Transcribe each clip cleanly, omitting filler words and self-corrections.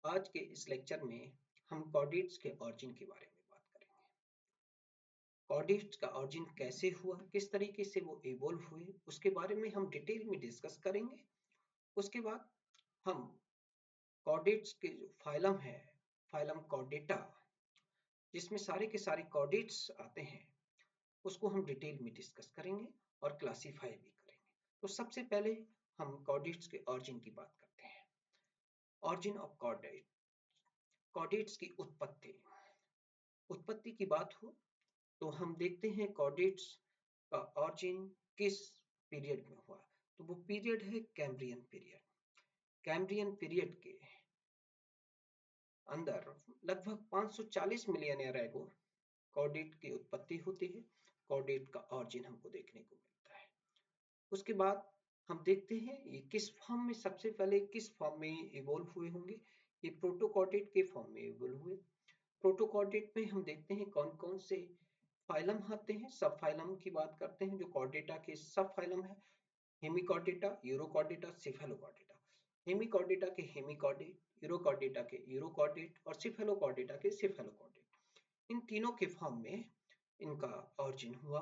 आज के इस लेक्चर में हम कॉर्डेट्स के ऑरिजिन के बारे में बात करेंगे। कॉर्डेट्स का ऑरिजिन कैसे हुआ, किस तरीके से वो इवोल्व हुए, उसके बारे में हम डिटेल में डिस्कस करेंगे। उसके बाद हम कॉर्डेट्स के जो फाइलम है, फाइलम कॉर्डेटा, जिसमें सारे के सारे कॉर्डेट्स आते हैं, उसको हम डिटेल में डिस्कस करेंगे और क्लासीफाई भी करेंगे। तो सबसे पहले हम कॉर्डेट्स के ऑरिजिन की बात करते हैं। ऑरिजिन ऑफ कॉर्डेट, कॉर्डेट्स की उत्पत्ति की बात हो तो हम देखते हैं कॉर्डेट्स का ऑरिजिन किस पीरियड में हुआ। तो वो पीरियड है कैम्ब्रियन पीरियड। कैम्ब्रियन पीरियड के अंदर लगभग 540 मिलियन ईयर एगो कॉर्डेट की उत्पत्ति होती है। कॉर्डेट का ऑरिजिन हमको देखने को मिलता है। उसके बाद हम देखते हैं ये किस फॉर्म में, सबसे पहले किस फॉर्म में इवोल्व हुए होंगे। ये प्रोटोकॉर्डेट के फॉर्म में इवोल्व हुए। प्रोटोकॉर्डेट में हम देखते हैं कौन कौन से फाइलम आते हैं। सब फाइलम की बात करते हैं जो कॉर्डेटा के सब फाइलम है। Hemichordata, urochordata, cephalochordata. हेमिकॉर्डेटा के हेमिकॉर्डेट, यूरोकॉर्डेटा के यूरोकॉर्डेट और सिफेलोकॉर्डेटा के सिफेलोकॉर्डेट। इन तीनों के फॉर्म में इनका ऑरिजिन हुआ।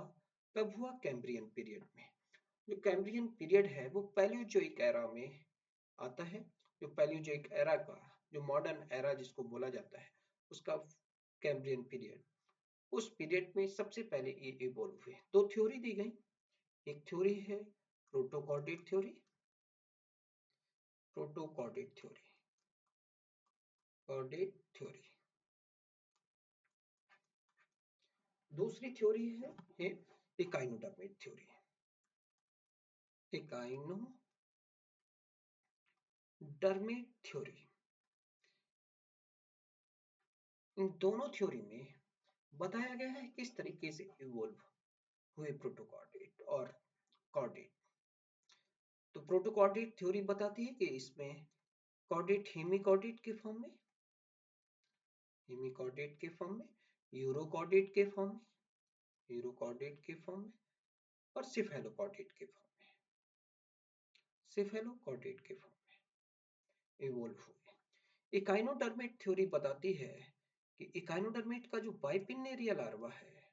कब हुआ? कैम्ब्रियन पीरियड में। जो कैम्ब्रियन पीरियड है वो पैलियोजोइक एरा में आता है। जो पैलियोजोइक एरा का जो मॉडर्न एरा जिसको बोला जाता है, उसका कैम्ब्रियन पीरियड, उस पीरियड में सबसे पहले ये इवोल्व हुए। दो थ्योरी दी गई। एक थ्योरी है protochordate theory, protochordate theory, chordate theory. दूसरी थ्योरी है इकाइनोडर्मेट थ्योरी, इकाइनोडर्मेट थ्योरी। इन दोनों थ्योरी में बताया गया है किस तरीके से इवोल्व हुए प्रोटोकॉर्डेट और कॉर्डेट। तो प्रोटोकॉर्डेट थ्योरी बताती है कि इसमें कॉर्डेट हेमिकॉर्डेट के फॉर्म में, हेमिकॉर्डेट के फॉर्म में, यूरोकॉर्डेट के फॉर्म में, यूरोकॉर्डेट के फॉर्म में और सिफेलोकॉर्डेट के फॉर्म में, सिफेलोकॉर्डेट के फॉर्म में इवोल्व हुए। इकाइनोडर्मेट थ्योरी बताती है कि इकाइनोडर्मेट का जो बाइपिन्नेरिया लार्वा है,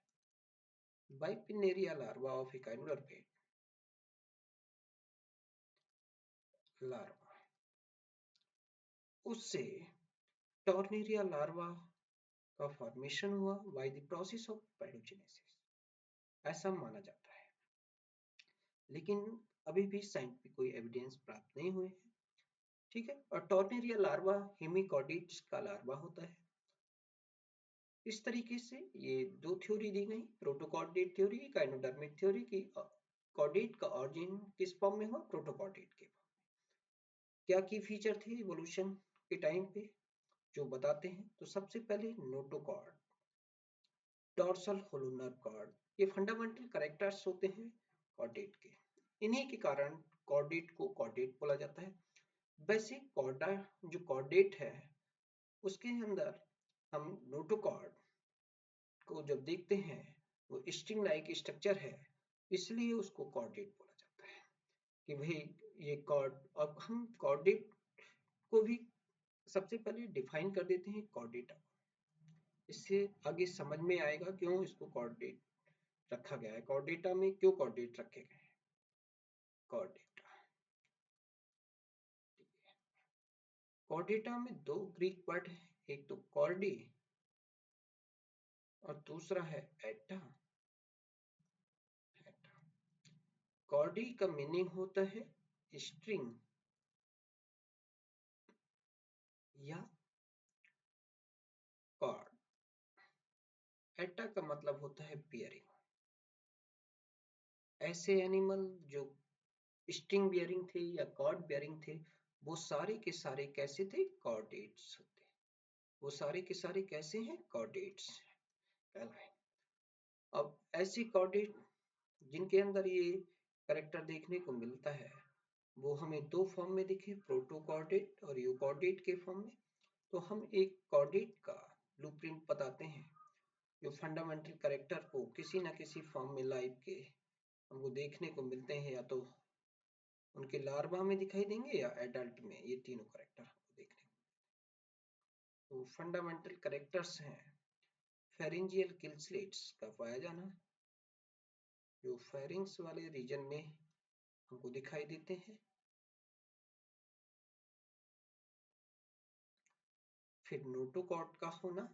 बाइपिन्नेरिया लार्वा ऑफ इकाइनोडर्मेट लार्वा, उससे टॉर्नेरिया लार्वा का फॉर्मेशन हुआ बाय द प्रोसेस ऑफ पैडोजेनेसिस, ऐसा माना जाता है। लेकिन अभी भी साइंटिफिक कोई एविडेंस प्राप्त नहीं हुए हैं। ठीक है। और टॉर्नेरिया लार्वा हेमिकॉर्डेट्स का लार्वा होता है। इस तरीके से ये दो थ्योरी दी गई, प्रोटोकॉर्डेट थ्योरी, इकाइनोडर्मेट थ्योरी की कॉर्डेट का ऑरिजिन किस फॉर्म में हुआ? प्रोटोकॉर्डेट के फॉर्म में। क्या की फीचर थे इवोल्यूशन के टाइम पे जो बताते हैं? तो सबसे पहले notochord, dorsal hollow nerve cord, ये फंडामेंटल कैरेक्टर्स होते हैं कॉर्डेट के। इन्हीं के कारण कॉर्डेट को कॉर्डेट बोला जाता है। वैसे कॉर्डा जो कॉर्डेट है उसके अंदर हम नोटोकॉर्ड को जब देखते हैं वो स्ट्रिंग लाइक स्ट्रक्चर है, इसलिए उसको कॉर्डेट बोला जाता है कि भाई ये कॉर्ड। अब हम कॉर्डेट को भी सबसे पहले डिफाइन कर देते हैं कॉर्डेटा। इससे आगे समझ में आएगा क्यों इसको कॉर्डेट रखा गया है, कॉर्डेटा में क्यों कॉर्डेट रखे गए हैं। कॉर्डेटा, कॉर्डेटा में दो ग्रीक वर्ड है, एक तो कॉर्डी और दूसरा है एटा। कॉर्डी का मीनिंग होता है स्ट्रिंग या कॉर्ड। एटा का मतलब होता है बियरिंग। ऐसे एनिमल जो स्ट्रिंग बियरिंग थे या कॉर्ड बियरिंग थे, वो सारे के सारे कैसे थे? कॉर्डेट्स होते। वो सारे के सारे कैसे हैं? कॉर्डेट्स कहलाए। अब ऐसी कॉर्डेट जिनके अंदर ये कैरेक्टर देखने को मिलता है वो हमें दो फॉर्म में दिखे, प्रोटोकॉर्डेट और यूकॉर्डेट के फॉर्म में। तो हम एक कॉर्डेट का ब्लूप्रिंट बताते हैं जो फंडामेंटल कैरेक्टर को किसी न किसी फॉर्म में लाइफ के हमको देखने को मिलते हैं, या तो उनके लार्वा में दिखाई देंगे या एडल्ट में, ये तीनों कैरेक्टर हमको देखने को। जो फंडामेंटल कैरेक्टर्स हैं फेरिंजियल किल स्लिट्स का पाया जाना, जो फेरिंग्स वाले रीजन में हमको दिखाई देते हैं। फिर नोटोकॉर्ड का होना,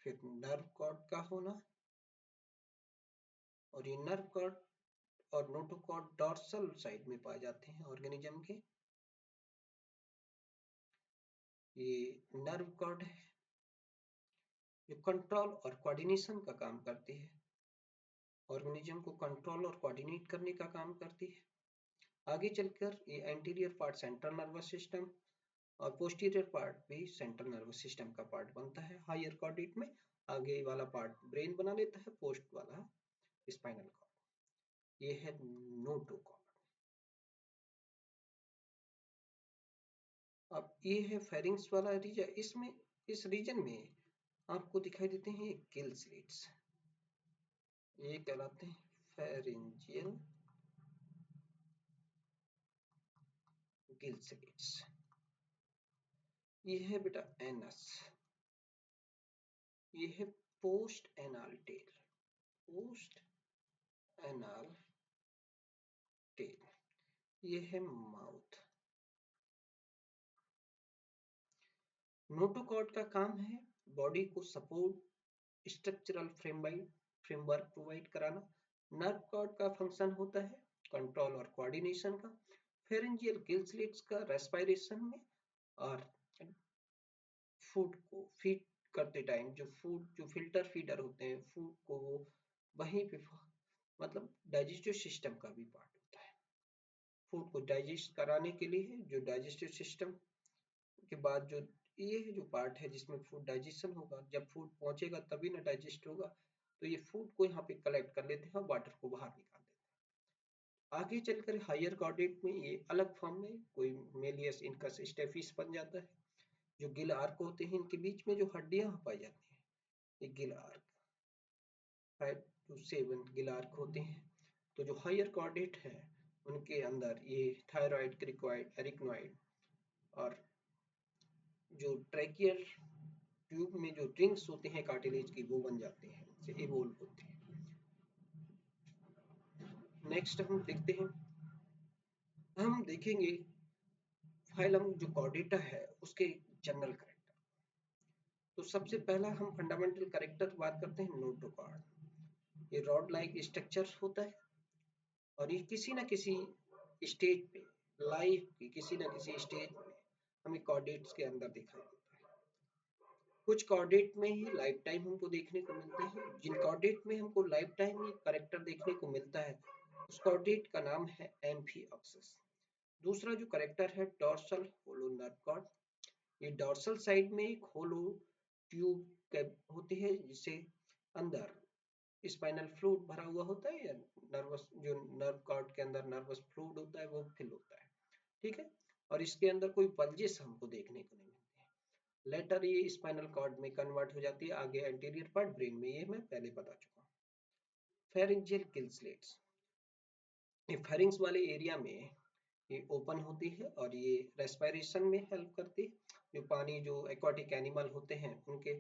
फिर नर्व कॉर्ड का होना, और ये नर्व कॉर्ड और नोटोकॉर्ड डॉर्सल साइड में पाए जाते हैं ऑर्गेनिज्म के। ये नर्व कॉर्ड है जो कंट्रोल और कोऑर्डिनेशन का काम करती है, ऑर्गेनिज्म को कंट्रोल और कोऑर्डिनेट करने का काम करती है। आगे चलकर ये anterior part central nervous system और पोस्टीरियर पार्ट भी सेंट्रल नर्वस सिस्टम का पार्ट बनता है। हायर कॉर्डेट में आगे वाला पार्ट ब्रेन बना लेता है, पोस्ट वाला स्पाइनल कॉर्ड। ये है नोटोकॉर्ड। अब ये है फेरिंग्स वाला रीजन। इसमें इस रीजन में आपको दिखाई देते हैं गिल स्लिट्स, ये कहलाते हैं फेरिंजियल गिल स्लिट्स। ये है बेटा एनस, ये है post anal tail, post anal tail, ये है माउथ। नोटोकॉर्ड का काम है बॉडी को सपोर्ट स्ट्रक्चरल फ्रेमवर्क प्रोवाइड कराना। नर्व कॉर्ड का फंक्शन होता है कंट्रोल और कोऑर्डिनेशन का। फेरिंजियल गिल स्लिट्स का रेस्पिरेशन में और फूड को फीड करते टाइम जो फिल्टर फीडर होते हैं फूड को, वो वहीं पे मतलब डाइजेस्टिव सिस्टम का भी पार्ट होता है। फूड को डाइजेस्ट कराने के लिए जो डाइजेस्टिव सिस्टम के बाद ये जो पार्ट है जिसमें फूड डाइजेशन होगा, जब फूड पहुंचेगा तभी ना डाइजेस्ट होगा, तो ये फूड को यहाँ पे कलेक्ट कर लेते हैं और वाटर को बाहर निकाल देते हैं। आगे चलकर हायर कॉर्डेट में ये अलग फॉर्म में कोई मेलियस इनकस स्टेफिस बन जाता है। जो गिल आर्क होते हैं इनके बीच में जो हड्डियां पाई जाती हैं, ये Gill arc 5 to 7 Gill arc होते हैं। तो जो हायर कॉर्डेट है उनके अंदर ये थायराइड, क्रिकोइड, एरिक्नोइड और जो ट्रैकियल ट्यूब में जो रिंग्स होते हैं कार्टिलेज की, वो बन जाते हैं, से इवोल्व होते हैं। नेक्स्ट हम देखते हैं, हम देखेंगे फाइलम जो कॉर्डेटा है उसके जनरल कैरेक्टर। तो सबसे पहला हम फंडामेंटल कैरेक्टर बात करते हैं नोटोकॉर्ड। ये रॉड लाइक स्ट्रक्चर होता है और ये किसी न किसी स्टेज पे, लाइफ की किसी न किसी स्टेज में हमें कॉर्डेट्स के अंदर दिखाई देता है। कुछ कॉर्डेट में ही लाइफ टाइम हमको देखने को मिलते हैं। जिन कॉर्डेट में हमको लाइफ टाइम ही कैरेक्टर देखने को मिलता है उस कॉर्डेट का नाम है एम्फिऑक्सिस। दूसरा जो कैरेक्टर है डॉर्सल होलो नर्व कॉर्ड। ये डॉर्सल साइड में एक होलो ट्यूब होती है जिससे अंदर स्पाइनल फ्लूइड भरा हुआ होता है, या नर्वस जो नर्व कॉर्ड के अंदर नर्वस फ्लूइड होता है वो फिल होता है, ठीक है। और इसके अंदर कोई पल्जेस हमको देखने को नहीं मिलते हैं। लेटर ये स्पाइनल कॉर्ड में कन्वर्ट हो जाती है, आगे एंटीरियर पार्ट ब्रेन में, ये मैं पहले बता चुका हूँ। फेरिंजियल गिल स्लिट्स, ये फेरिंग्स वाले एरिया में ये ओपन होती है और ये रेस्पिरेशन में हेल्प करती है। जो पानी जो एक्वाटिक एनिमल होते हैं उनके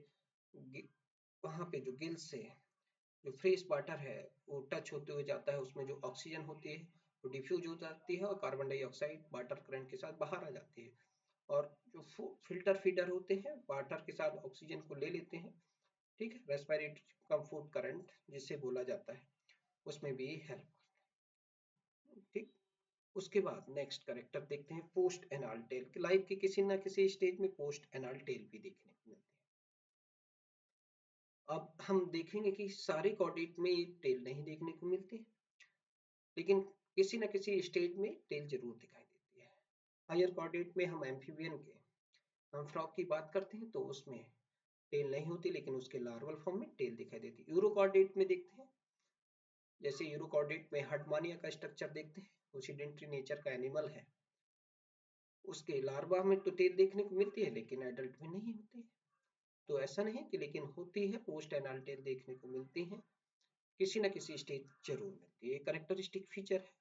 वहाँ पे जो गिल से जो फ्रेश वाटर है वो टच होते हुए जाता है, उसमें जो ऑक्सीजन होती है वो डिफ्यूज हो जाती है और कार्बन डाइऑक्साइड वाटर करंट के साथ बाहर आ जाती है। और जो फिल्टर फीडर होते हैं वाटर के साथ ऑक्सीजन को ले लेते हैं, ठीक है। रेस्पिरेटरी कम फूड करंट जिसे बोला जाता है, उसमें भी हेल्प, ठीक। उसके बाद नेक्स्ट कैरेक्टर देखते हैं पोस्ट एनाल टेल। लाइफ के किसी ना किसी स्टेज में पोस्ट एनाल टेल भी देखने को मिलती है। अब हम देखेंगे कि सारे कॉर्डेट में ये टेल नहीं देखने को मिलती, लेकिन किसी न किसी स्टेज में टेल जरूर दिखाई देती है। हायर कॉर्डेट में हम एम्फीबियन के हम फ्रॉग की बात करते हैं तो उसमें टेल नहीं होती, लेकिन उसके लार्वल फॉर्म में टेल दिखाई देती है। यूरोकॉर्डेट में देखते हैं, जैसे यूरोकॉर्डेट में हर्टमानिया का स्ट्रक्चर देखते हैं, ओसीडेंट्री नेचर का एनिमल है, उसके लार्वा में तो टेल देखने को मिलती है लेकिन एडल्ट में नहीं होती है। तो ऐसा नहीं कि लेकिन होती है, पोस्ट एनाल टेल देखने को मिलती है, किसी न किसी स्टेज जरूर मिलती है, कैरेक्टरिस्टिक फीचर है।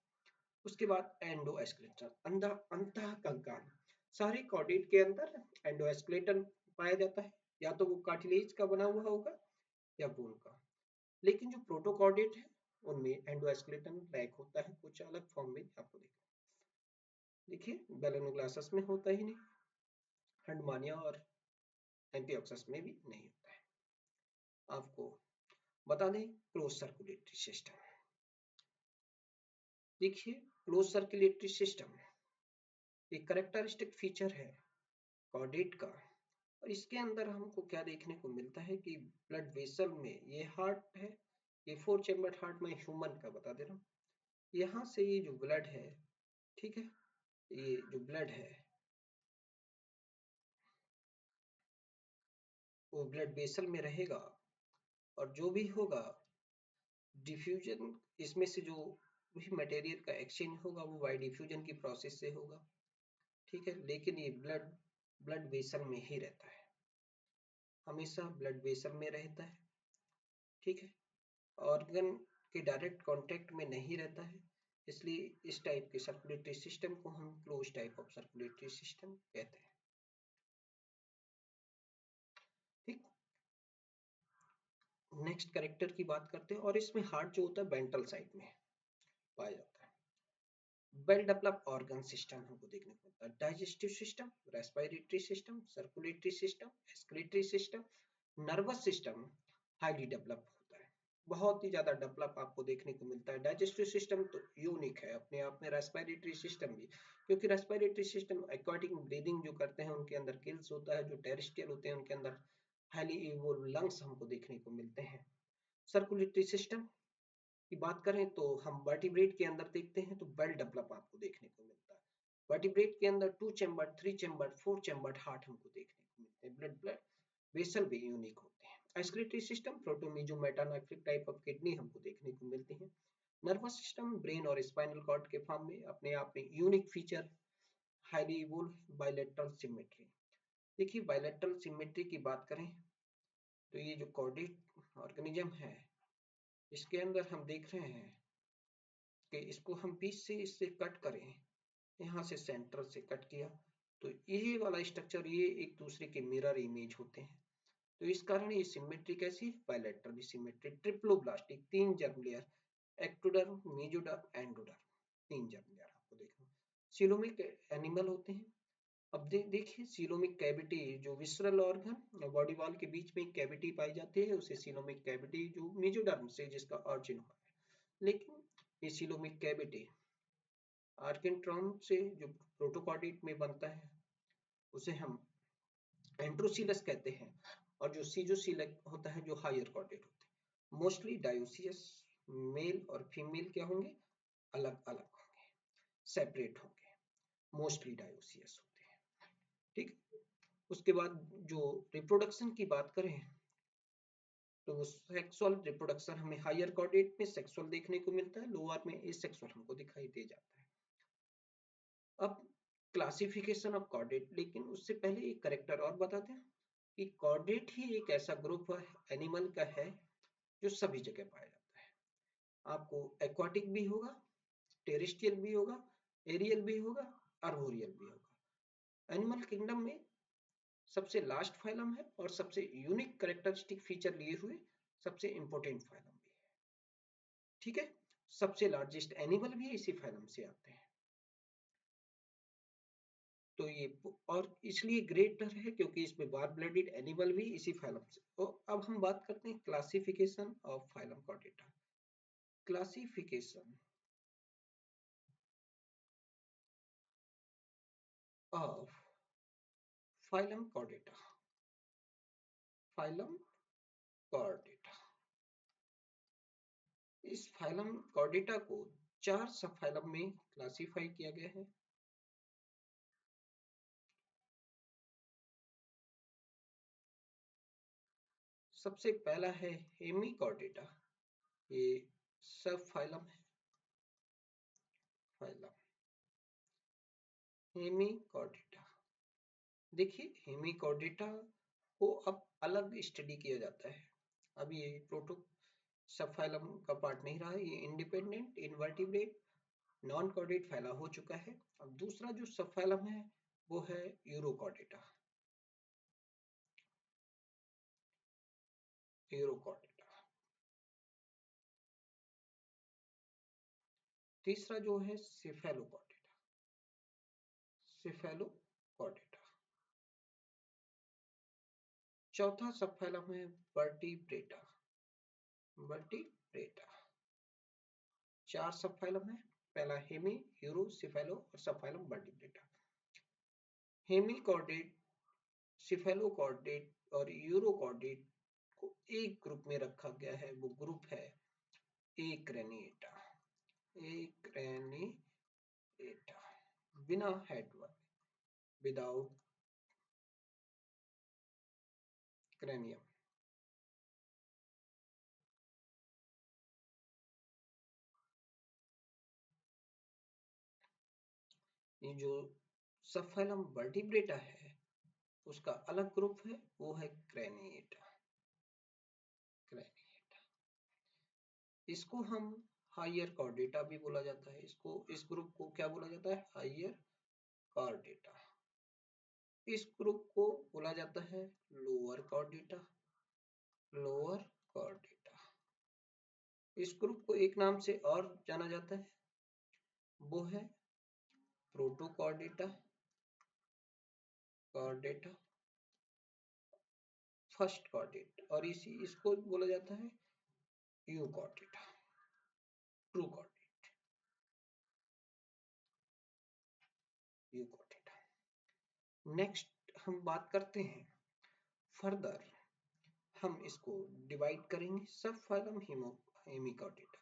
उसके बाद एंडोस्केलेटन अंतः कंकाल, सारे कॉर्डेट के अंदर एंडोस्केलेटन पाया जाता है, या तो वो कार्टिलेज का बना हुआ होगा या बोन का। लेकिन जो प्रोटोकॉर्डेट है उनमें एंडोस्केलेटन लैक होता है, कुछ अलग फॉर्म में आपको देखिए बेलोनोग्लासस में होता ही नहीं, हंडमानिया और एम्पियोक्सस में भी नहीं होता है। आपको बता दें क्लोज सर्कुलेटरी सिस्टम। देखिए क्लोज सर्कुलेटरी सिस्टम एक कैरेक्टरिस्टिक फीचर है कॉर्डेट का, और इसके अंदर हमको क्या देखने को मिलता है कि ब्लड वेसल में, ये हार्ट है, ये 4 चैम्बर हार्ट में ह्यूमन का बता दे रहा हूँ, यहाँ से ये जो ब्लड है, ठीक है, ये जो ब्लड है वो ब्लड वेसल में रहेगा, और जो भी होगा डिफ्यूजन, इसमें से जो भी मटेरियल का एक्सचेंज होगा वो बाय डिफ्यूजन की प्रोसेस से होगा, ठीक है। लेकिन ये ब्लड ब्लड वेसल में ही रहता है, हमेशा ब्लड वेसल में रहता है, ठीक है, ऑर्गन के डायरेक्ट कांटेक्ट में नहीं रहता है। इसलिए इस टाइप के सर्कुलेटरी सिस्टम को हम close type of circulatory system कहते हैं, ठीक। नेक्स्ट कैरेक्टर की बात करते हैं, और इसमें हार्ट जो होता है वेंट्रल साइड में पाया जाता है। वेल डेवलप्ड ऑर्गन सिस्टम हमको देखने को मिलता है, digestive system, respiratory system, circulatory system, excretory system, nervous system highly develop होता है, बहुत ही ज्यादा डेवलप आपको देखने को मिलता है। डाइजेस्टिव सिस्टम तो यूनिक है अपने आप में, रेस्पिरेटरी सिस्टम भी, क्योंकि रेस्पिरेटरी सिस्टम एक्वाटिक ब्रीदिंग जो करते हैं उनके अंदर गिल्स होता है, जो टेरेस्ट्रियल होते हैं उनके अंदर हाईली इवोल्व लंग्स हमको देखने को मिलते हैं। सर्कुलेटरी सिस्टम की बात करें तो हम वर्टिब्रेट के अंदर देखते हैं तो वेल डेवलप आपको देखने को मिलता है। वर्टिब्रेट के अंदर 2 चैम्बर, 3 चैम्बर, 4 चैम्बर हार्ट हमको देखने को मिलते हैं। ब्लड ब्लड वेसल भी यूनिक होते हैं। एक्सक्रीटरी सिस्टम प्रोटोमीजो मेटानेफ्रिक टाइप ऑफ किडनी हमको देखने को मिलती है। नर्वस सिस्टम ब्रेन और स्पाइनल कॉर्ड के फॉर्म में अपने आप में unique feature, highly evolve bilateral symmetry. देखिए बायलैटरल सिमेट्री की बात करें तो ये जो कॉर्डेट ऑर्गेनिज्म है इसके अंदर हम देख रहे हैं कि इसको हम बीच से इससे कट करें, यहाँ से सेंटर से कट किया तो ये वाला स्ट्रक्चर ये एक दूसरे के मिरर इमेज होते हैं। तो इस कारण ये सिमेट्री कैसी, bilateral symmetry, triploblastic, 3 germ layer, ectoderm, mesoderm, endoderm, 3 germ layer आपको देखना। सीलोमिक एनिमल होते हैं। अब देखिए सीलोमिक कैविटी, जो विसरल ऑर्गन और बॉडी वॉल के बीच में एक कैविटी पाई जाती है उसे सीलोमिक कैविटी, जो मेसोडर्म से जिसका ऑरिजिन हुआ है। लेकिन ये सीलोमिक कैविटी आर्किनट्रॉन से जो प्रोटोकॉर्डेट में बनता है उसे हम एंट्रोसिलस कहते हैं, और जो सीजोसिलक होता है जो हायर कॉर्डेट होते हैं। मोस्टली डायोसियस, मेल और फीमेल क्या होंगे, अलग अलग होंगे, सेपरेट होंगे, मोस्टली डायोसियस होते हैं, ठीक। उसके बाद जो रिप्रोडक्शन की बात करें तो वो सेक्सुअल रिप्रोडक्शन हमें हायर कॉर्डेट में सेक्सुअल देखने को मिलता है, लोअर में एसेक्सुअल हमको दिखाई दे जाता है। अब क्लासिफिकेशन ऑफ कॉर्डेट, लेकिन उससे पहले एक करेक्टर और बताते हैं कि कॉर्डेट ही एक ऐसा ग्रुप एनिमल का है जो सभी जगह पाया जाता है। आपको एक्वाटिक भी होगा, टेरेस्ट्रियल भी होगा, एरियल भी होगा, आर्बोरियल भी होगा। एनिमल किंगडम में सबसे लास्ट फाइलम है और सबसे यूनिक कैरेक्टरिस्टिक फीचर लिए हुए सबसे इंपॉर्टेंट फाइलम भी है, ठीक है। सबसे लार्जेस्ट एनिमल भी इसी फाइलम से आते हैं। तो ये और इसलिए ग्रेटर है क्योंकि इसमें वार्म ब्लडेड एनिमल भी इसी फाइलम से। तो अब हम बात करते हैं classification of phylum Chordata. Classification of phylum Chordata. Phylum Chordata, इस फाइलम कॉर्डेटा को 4 सब फाइलम में क्लासिफाई किया गया है। सबसे पहला है हेमिकॉर्डेटा, ये सब फाइलम है, फाइलम हेमिकॉर्डेटा। देखिए हेमिकॉर्डेटा को अब अलग स्टडी किया जाता है, अब ये प्रोटो सब फाइलम का पार्ट नहीं रहा है, ये इंडिपेंडेंट इनवर्टिब्रेट नॉन कॉर्डेट फैला हो चुका है। अब दूसरा जो सब फाइलम है वो है यूरोकॉर्डेटा। यूरोकॉर्डेटा। तीसरा जो है सिफेलोकॉर्डेटा। सिफेलोकॉर्डेटा। चौथा सबफैलम है वर्टिब्रेटा। वर्टिब्रेटा। 4 सबफैलम है। पहला हेमी, यूरो, सिफेलो और सबफैलम वर्टिब्रेटा। हेमिकॉर्डेट, सिफेलोकॉर्डेट और यूरोकॉर्डेट को एक ग्रुप में रखा गया है। वो ग्रुप है एक्रेनिएटा। एक्रेनिएटा। बिना हेड वाले, विदाउट क्रेनियम। ये जो सबफैलम वर्टिब्रेटा है उसका अलग ग्रुप है, वो है क्रेनिएटा। क्रेनिएटा। इसको हम हायर कॉर्डेटा भी बोला जाता है। इसको, इस ग्रुप को क्या बोला जाता है? Higher Chordata. इस ग्रुप को बोला जाता है लोअर कॉर्डेटा। Lower Chordata. इस ग्रुप को एक नाम से और जाना जाता है, वो है प्रोटोकॉर्डेटा। कॉर्डेटा। First chordate. और इसको बोला जाता है Euchordata. True chordate. Euchordata. Next हम बात करते हैं फर्दर, हम इसको डिवाइड करेंगे सब फाइलम हेमिकॉर्डेटा।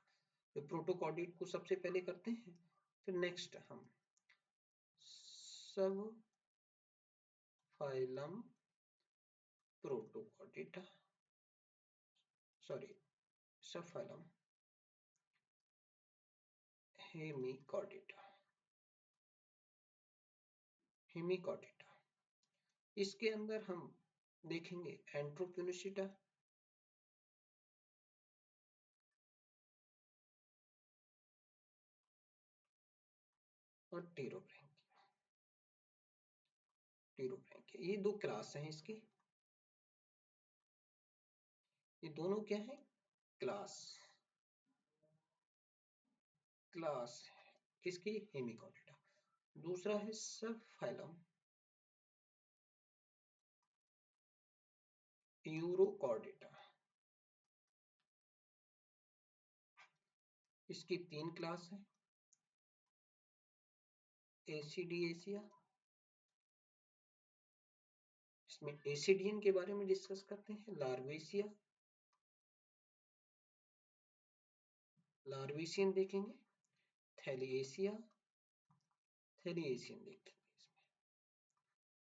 तो प्रोटोकॉर्डेट को सबसे पहले करते हैं, फिर नेक्स्ट हम सब फाइलम प्रोटोकॉर्डेटा, सॉरी, सब फाइलम हेमिकॉर्डेटा। हेमिकॉर्डेटा। इसके अंदर हम देखेंगे एंट्रोक्यूनिसिटा, और टीरोब्रैंकिया। टीरोब्रैंकिया, ये दो क्लास हैं इसकी। ये दोनों क्या है? क्लास। क्लास है किसकी? हेमिकॉर्डेटा। दूसरा है सब फाइलम यूरोकॉर्डेटा। इसकी 3 क्लास है। एसिडिएसिया। इसमें एसिडियन के बारे में डिस्कस करते हैं। लार्वेसिया। लार्वेसियन देखेंगे। थैलिएसिया। थैलिएसियन देखेंगे।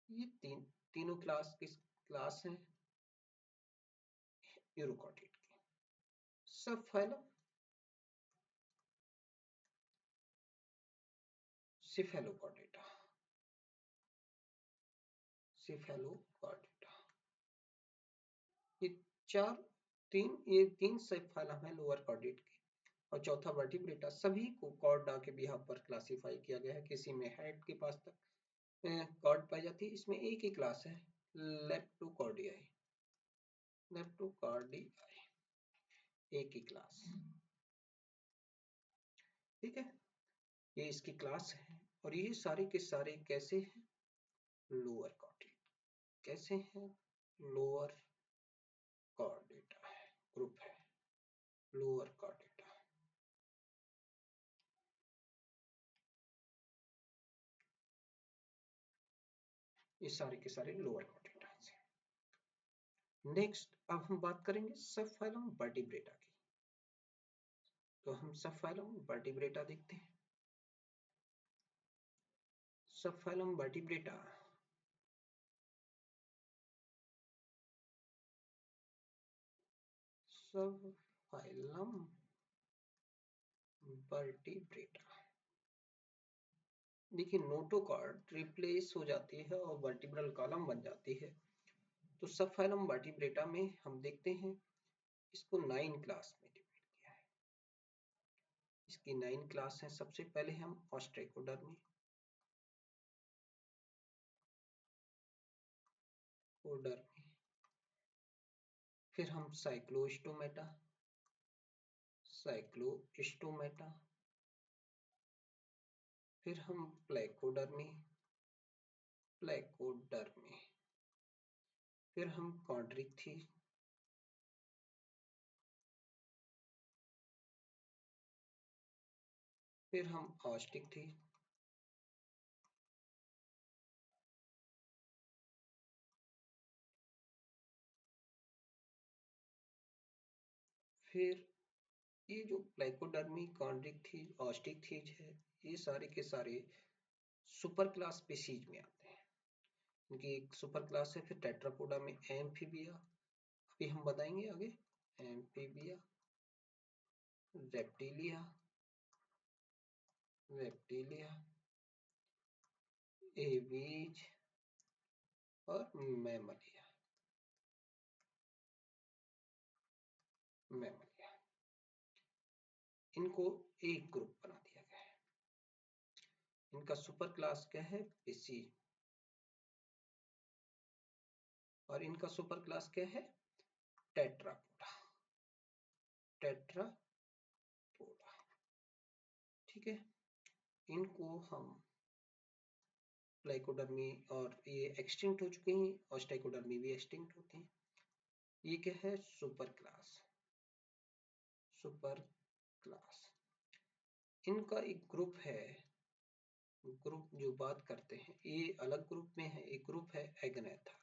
इसमें ये तीनों क्लास किस क्लास हैं? यूरोकॉर्डेट की। सब फाइलम सिफेलोकॉर्डेटा। सिफेलोकॉर्डेटा। ये ये तीन सब फाइलम है लोअर कॉर्डेट की, और चौथा वर्टिब्रेटा। सभी को कॉर्डा के बिहाफ पर क्लासिफाई किया गया है। किसी में हेड के पास तक कॉर्ड पाई जाती है। इसमें एक ही क्लास है, लेप्टोकॉर्डियाई। लेप्टोकॉर्डियाई एक ही क्लास। ठीक है, ये इसकी क्लास है। और ये सारे के सारे कैसे हैं? Lower chordate. कैसे हैं? लोअर कॉर्डेटा है, ग्रुप है लोअर कॉर्डेटा। ये सारे के सारे लोअर कॉर्डेटा हैं। नेक्स्ट अब हम बात करेंगे सब फाइलम वर्टिब्रेटा की। तो हम सब फाइलम वर्टिब्रेटा देखते हैं। सब फाइलम वर्टिब्रेटा सब फाइलम वर्टिब्रेटा। देखिए, नोटोकॉर्ड रिप्लेस हो जाती है और वर्टिब्रल कॉलम बन जाती है। तो सब फाइलम वर्टिब्रेटा में हम देखते हैं इसको 9 क्लास में डिवाइड किया है। इसकी 9 क्लास हैं। सबसे पहले हम ऑस्ट्रेकोडर्मी। प्लेकोडर्मी, फिर हम साइक्लोस्टोमेटा, साइक्लोस्टोमेटा, फिर हम प्लेकोडर्मी, प्लेकोडर्मी, फिर हम कॉन्ड्रिक्थी, फिर हम ऑस्टिक्थी, फिर ये जो प्लेकोडर्मी, कॉन्ड्रिक्थी, ऑस्टिक्थीज है, ये सारे के सारे सुपर क्लास स्पीशीज में आते हैं। इनकी एक सुपर क्लास है। फिर टेट्रापोडा में एम्फीबिया, अभी हम बताएंगे आगे, एम्फीबिया, रेप्टिलिया, रेप्टिलिया, एवीज और मैमलिया, मैमलिया। इनको एक ग्रुप बना दिया गया है। इनका सुपर क्लास क्या है? पिसी। और इनका सुपर क्लास क्या है? Tetrapoda, Tetrapoda. ठीक है, इनको हम प्लाइकोडर्मी, और ये एक्सटिंक्ट हो चुके हैं, और स्टाइकोडर्मी भी एक्सटिंक्ट होते हैं। ये क्या है? Super class, super class. इनका एक ग्रुप है, ग्रुप जो बात करते हैं, ये अलग ग्रुप में है। एक ग्रुप है एग्नेथा,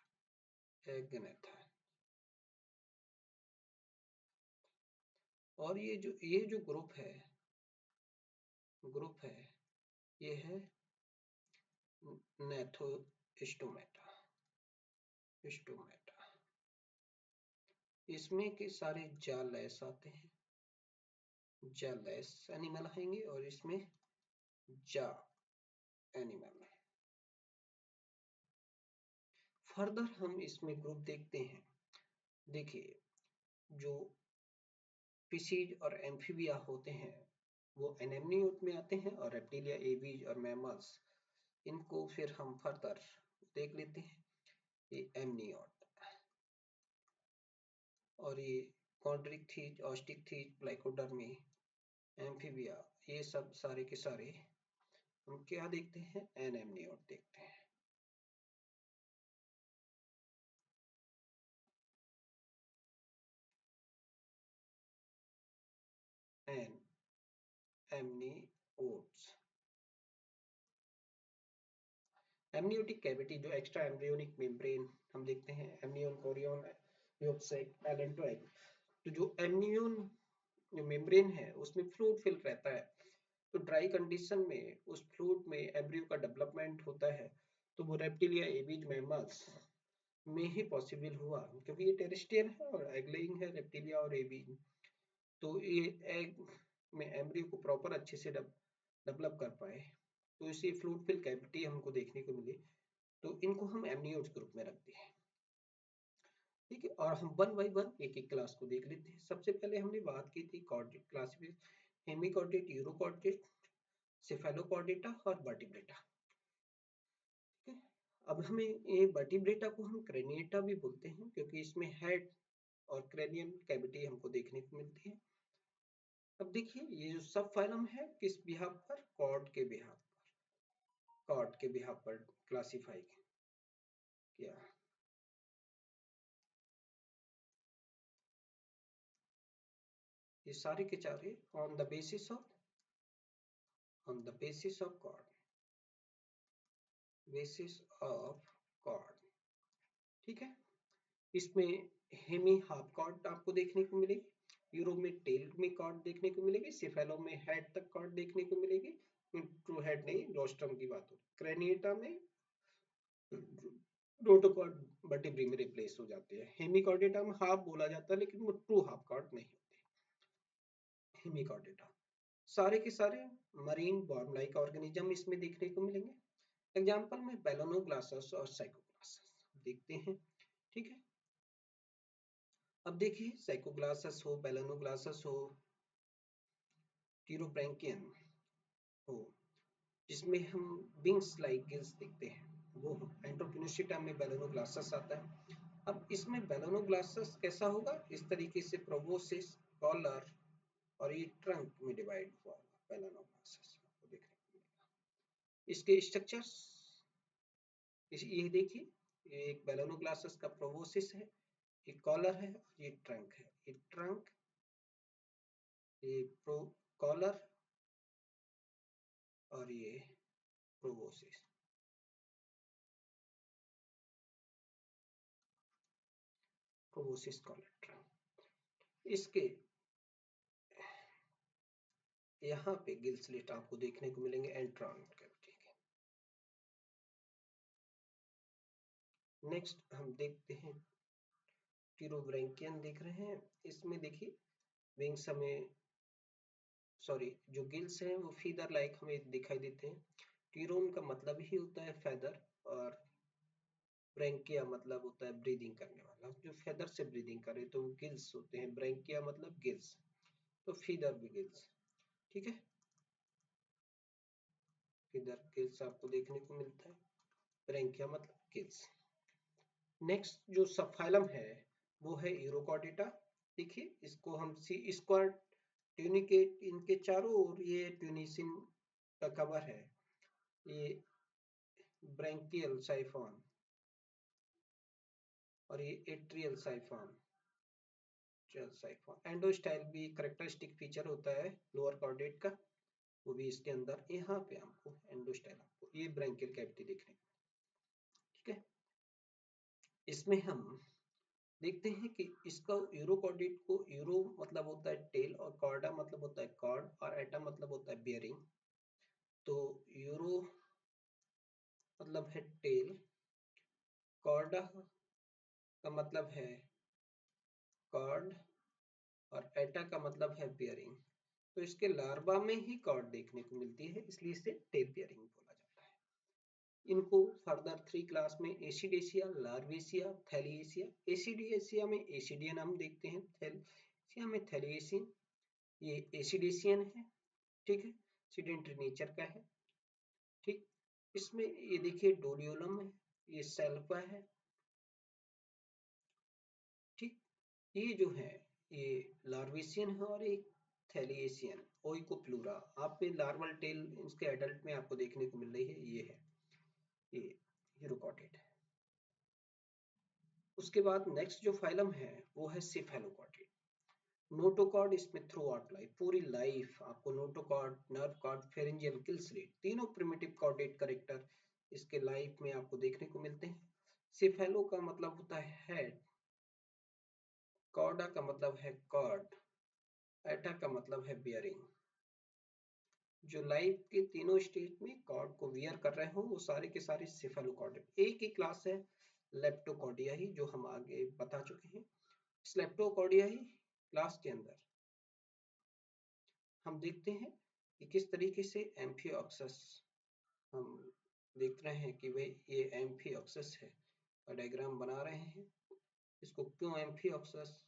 एग्नेथा। और ये जो ग्रुप है, ये है नेथोस्टोमेटा, स्टोमेटा। इसमें के सारे जालैस आते हैं, जालैस एनिमल आएंगे, और इसमें जा एनिमल है। फर्दर हम इसमें ग्रुप देखते हैं। देखिए, जो फिशीज और एम्फीबिया होते हैं वो एनेमनियोट में आते हैं, और रेप्टिलिया, एवीज और मैमल्स, इनको फिर हम फर्दर देख लेते हैं। ये एमनियोट, और ये कॉन्ड्रिक्थीज, ऑस्टिक्थीज, प्लाइकोडर्मी, एम्फीबिया, ये सब सारे के सारे हम क्या देखते हैं? एनेमनियोट देखते हैं। An amniotes. एमनियोटिक कैविटी, जो एक्स्ट्रा एम्ब्रियोनिक मेम्ब्रेन हम देखते हैं, एमनियोन, कोरियन, योक्सेक, एलेंटोइक। तो जो एमनियोन जो मेम्ब्रेन है उसमें फ्लूइड फिल रहता है, तो ड्राई कंडीशन में उस फ्लूइड में एम्ब्रियो का डेवलपमेंट होता है। तो वो रेप्टिलिया, एवीज, मैमल्स में ही पॉसिबल हुआ, क्योंकि ये टेरेस्ट्रियल है और एग लेइंग है, रेप्टिलिया और एवीज। तो ये एग में एम्ब्रियो को प्रॉपर अच्छे से डेवलप कर पाए, तो इसी फ्लूइड फिल कैविटी हमको देखने को मिली। तो इनको हम एमनियोट्स ग्रुप में रखते हैं। ठीक है, और हम वन बाई वन एक एक क्लास को देख लेते हैं। सबसे पहले हमने बात की थी chordate classification, hemichordate, urochordate, Cephalochordata और वर्टिब्रेटा। ठीक है, अब हमें ये वर्टिब्रेटा को हम क्रेनिएटा भी बोलते हैं, क्योंकि इसमें हेड और क्रेनियन कैविटी हमको देखने को मिलती है। अब देखिए, ये जो सब फाइलम है किस बिहाफ पर? कॉर्ड के बिहाफ पर, कॉर्ड के बिहाफ पर क्लासिफाई किया। ये सारे के सारे on the basis of, on the basis of cord, basis of cord. ठीक है, इसमें हेमी हाफ कॉर्ड आपको देखने को मिलेगी, यूरो में टेल में कॉर्ड देखने को मिलेगी, सेफेलो में हेड तक कॉर्ड देखने को मिलेगी। ट्रू हेड नहीं, रोस्ट्रम की बात हो। क्रेनिएटा में रोटोकॉर्ड वर्टिब्री में रिप्लेस हो जाते हैं। हेमिकॉर्डेटा में हाफ बोला जाता है, लेकिन वो ट्रू हाफ कॉर्ड नहीं होते। हेमिकॉर्डेटा सारे के सारे मरीन वर्म लाइक ऑर्गेनिज्म इसमें देखने को मिलेंगे। एग्जाम्पल में बेलोनोग्लासस और साइकोग्लासस देखते हैं। ठीक है, अब देखिए, साइकोग्लासस हो, बेलोनोग्लासस हो, टीरोब्रैंकियन हो, जिसमें हम विंग्स लाइक गिल्स देखते हैं, वो एंट्रोपिनिस्टिटा में बेलोनोग्लासस आता है। अब इसमें बेलोनोग्लासस कैसा होगा, इस तरीके से प्रोबोसिस, कॉलर और ये ट्रंक में डिवाइड हुआ बेलोनोग्लासस आपको देखने को मिलेगा। इसके स्ट्रक्चर्स ये देखिए, ये एक बेलोनोग्लासस का प्रोबोसिस है, ये कॉलर है, ये ट्रंक है। ये ट्रंक, ये प्रो कॉलर और ये प्रोबोसिस। Proboscis collar trunk. इसके यहाँ पे गिल स्लिट आपको देखने को मिलेंगे एंट्रॉन कैविटी के। नेक्स्ट हम देखते हैं टिरोब्रैंकियन देख रहे हैं। इसमें देखिए विंग्स हमें, सॉरी, जो गिल्स हैं वो फीदर लाइक हमें दिखाई देते हैं। टिरोन का मतलब ही होता है फेदर, और ब्रैंकिया मतलब होता है ब्रीदिंग करने वाला, जो फेदर से ब्रीदिंग करे तो गिल्स होते हैं। ब्रैंकिया मतलब गिल्स, तो फीदर भी गिल्स। ठीक है, फीदर गिल्स आपको देखने को मिलता है, ब्रैंकिया मतलब गिल्स। नेक्स्ट जो सबफाइलम है वो है यूरोकॉर्डेटा। देखिए इसको हम सी स्क्वायर ट्यूनिकेट, इनके चारों ओर ये ट्यूनिसिन का कवर है। ये ब्रैंकियल साइफॉन और ये एट्रियल साइफॉन, साइफॉन। एंडोस्टाइल भी करेक्टरिस्टिक फीचर होता है लोअर कॉर्डेट का, वो भी इसके अंदर यहाँ पे हमको एंडोस्टाइल, आपको ये ब्रैंकियल कैविटी देखने को। ठीक है, इसमें हम देखते हैं कि इसका यूरोकॉर्डेट को, यूरो मतलब होता है टेल और कॉर्डा मतलब होता है कॉर्ड और एटा मतलब होता है बियरिंग। तो यूरो मतलब है टेल, कॉर्डा का मतलब है कॉर्ड और एटा का मतलब है बियरिंग। तो इसके लार्वा में ही कॉर्ड देखने को मिलती है, इसलिए इसे टेल बियरिंग बोला जाता है। इनको फर्दर 3 क्लास में एसिडेसिया, लार्वेसिया, थैलिएसिया। एसिडिएसिया में एसिडियन हम देखते हैं, थैलिएसिया में थैलिएसियन। ये एसिडेसियन है, ठीक है, सीडेंटरी नेचर का है। ठीक, इसमें ये देखिए डोरियोलम है, ये सेल्फा है। ठीक, ये जो है ये लार्वेसियन है और एक थैलिएसियन ओइकोप्लूरा। आप पे लार्वल टेल इसके एडल्ट में आपको देखने को मिल रही है, ये है, ये यूरोकॉर्डेट है। उसके बाद नेक्स्ट जो फाइलम है वो है सेफेलोकॉर्डेट। नोटोकॉर्ड इसमें थ्रू आउट लाइफ, पूरी लाइफ आपको notochord, nerve cord, pharyngeal gill slit, तीनों प्रिमिटिव कॉर्डेट करेक्टर इसके लाइफ में आपको देखने को मिलते हैं। सेफेलो का मतलब होता है हेड, कॉर्डा का मतलब है कॉर्ड, एटा का मतलब है बियरिंग। जो लाइफ के तीनों स्टेज में कॉर्ड को वियर कर रहे हो वो सारे के सारे सेफेलोकॉर्डेट। एक ही क्लास है लेप्टोकॉर्डियाई, जो हम आगे बता चुके हैं। इस लेप्टोकॉर्डियाई क्लास के अंदर हम देखते हैं कि किस तरीके से एम्फियोक्सस, हम देख रहे हैं कि भाई ये एम्फियोक्सस है और डायग्राम बना रहे हैं। इसको क्यों एम्फियोक्सस,